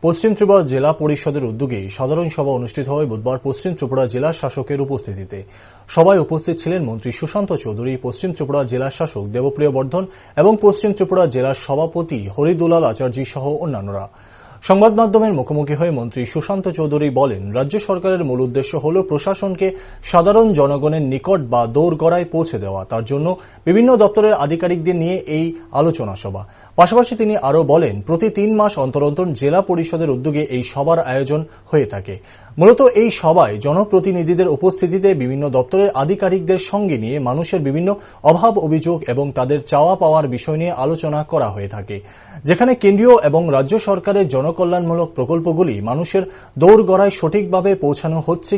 পশ্চিম ত্রিপুরা জেলা পরিষদের উদ্যোগে সাধারণ সভা অনুষ্ঠিত হয় বুধবার পশ্চিম ত্রিপুরা জেলা শাসকের উপস্থিতিতে। সভায় উপস্থিত ছিলেন মন্ত্রী সুশান্ত চৌধুরী, পশ্চিম ত্রিপুরা জেলা শাসক দেবপ্রিয় বর্ধন এবং পশ্চিম ত্রিপুরা জেলার সভাপতি হরিদুলাল আচার্য সহ অন্যান্যরা। সংবাদ মাধ্যমের মুখোমুখি হয়ে মন্ত্রী সুশান্ত চৌধুরী বলেন, রাজ্য সরকারের মূল উদ্দেশ্য হল প্রশাসনকে সাধারণ জনগণের নিকট বা দোরগোড়ায় পৌঁছে দেওয়া। তার জন্য বিভিন্ন দপ্তরের আধিকারিকদের নিয়ে এই আলোচনা সভা। পাশাপাশি তিনি আরও বলেন, প্রতি 3 মাস অন্তর অন্তর জেলা পরিষদের উদ্যোগে এই সভার আয়োজন হয়ে থাকে। মূলত এই সভায় জনপ্রতিনিধিদের উপস্থিতিতে বিভিন্ন দপ্তরের আধিকারিকদের সঙ্গে নিয়ে মানুষের বিভিন্ন অভাব অভিযোগ এবং তাদের চাওয়া পাওয়ার বিষয় নিয়ে আলোচনা করা হয়ে থাকে, যেখানে কেন্দ্রীয় এবং রাজ্য সরকারের জনকল্যাণমূলক প্রকল্পগুলি মানুষের দোরগোড়ায় সঠিকভাবে পৌঁছানো হচ্ছে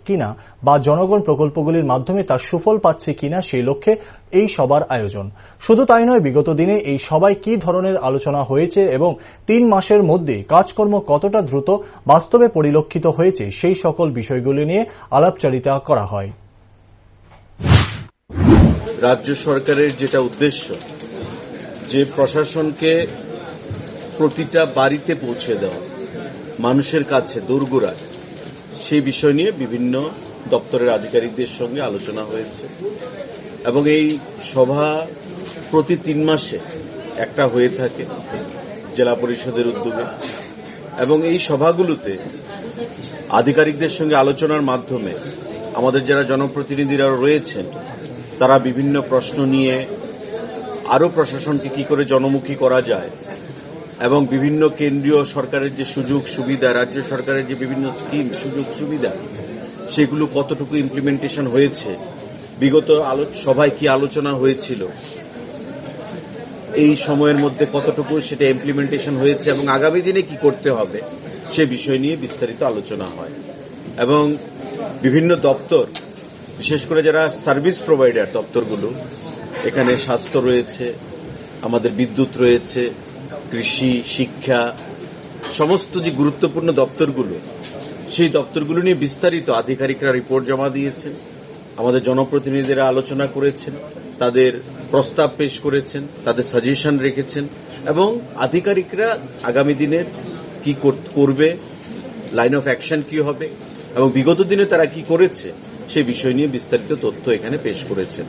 কিনা বা জনগণ প্রকল্পগুলির মাধ্যমে তার সুফল পাচ্ছে কিনা সেই লক্ষ্যে এই সভার আয়োজন। শুধু তাই নয়, বিগত দিনে এই সভায় কি ধরনের আলোচনা হয়েছে এবং 3 মাসের মধ্যে কাজকর্ম কতটা দ্রুত বাস্তবে পরিলক্ষিত হয়েছে সেই সকল বিষয়গুলি নিয়ে আলাপচারিতা করা হয়। রাজ্য সরকারের যেটা উদ্দেশ্য যে প্রশাসনকে প্রতিটা বাড়িতে পৌঁছে দেওয়া, মানুষের কাছে দোরগোড়ায়, সেই বিষয় নিয়ে বিভিন্ন দপ্তরের আধিকারিকদের সঙ্গে আলোচনা হয়েছে এবং এই সভা প্রতি 3 মাসে একটা হয়ে থাকে জেলা পরিষদের উদ্যোগে। এবং এই সভাগুলোতে আধিকারিকদের সঙ্গে আলোচনার মাধ্যমে আমাদের যারা জনপ্রতিনিধিরা রয়েছেন তারা বিভিন্ন প্রশ্ন নিয়ে আরও প্রশাসনকে কি করে জনমুখী করা যায় এবং বিভিন্ন কেন্দ্রীয় সরকারের যে সুযোগ সুবিধা, রাজ্য সরকারের যে বিভিন্ন স্কিম সুযোগ সুবিধা, সেগুলো কতটুকু ইমপ্লিমেন্টেশন হয়েছে, বিগত সভায় কি আলোচনা হয়েছিল, এই সময়ের মধ্যে কতটুকু সেটা ইমপ্লিমেন্টেশন হয়েছে এবং আগামী দিনে কি করতে হবে সে বিষয় নিয়ে বিস্তারিত আলোচনা হয়। এবং বিভিন্ন দপ্তর, বিশেষ করে যারা সার্ভিস প্রোভাইডার দপ্তরগুলো, এখানে স্বাস্থ্য রয়েছে, আমাদের বিদ্যুৎ রয়েছে, কৃষি, শিক্ষা, সমস্ত যে গুরুত্বপূর্ণ দপ্তরগুলো, সেই দপ্তরগুলো নিয়ে বিস্তারিত আধিকারিকরা রিপোর্ট জমা দিয়েছেন, আমাদের জনপ্রতিনিধিরা আলোচনা করেছেন, তাদের প্রস্তাব পেশ করেছেন, তাদের সাজেশন রেখেছেন এবং আধিকারিকরা আগামী দিনের কি করবে, লাইন অফ অ্যাকশন কি হবে এবং বিগত দিনে তারা কি করেছে সেই বিষয় নিয়ে বিস্তারিত তথ্য এখানে পেশ করেছেন।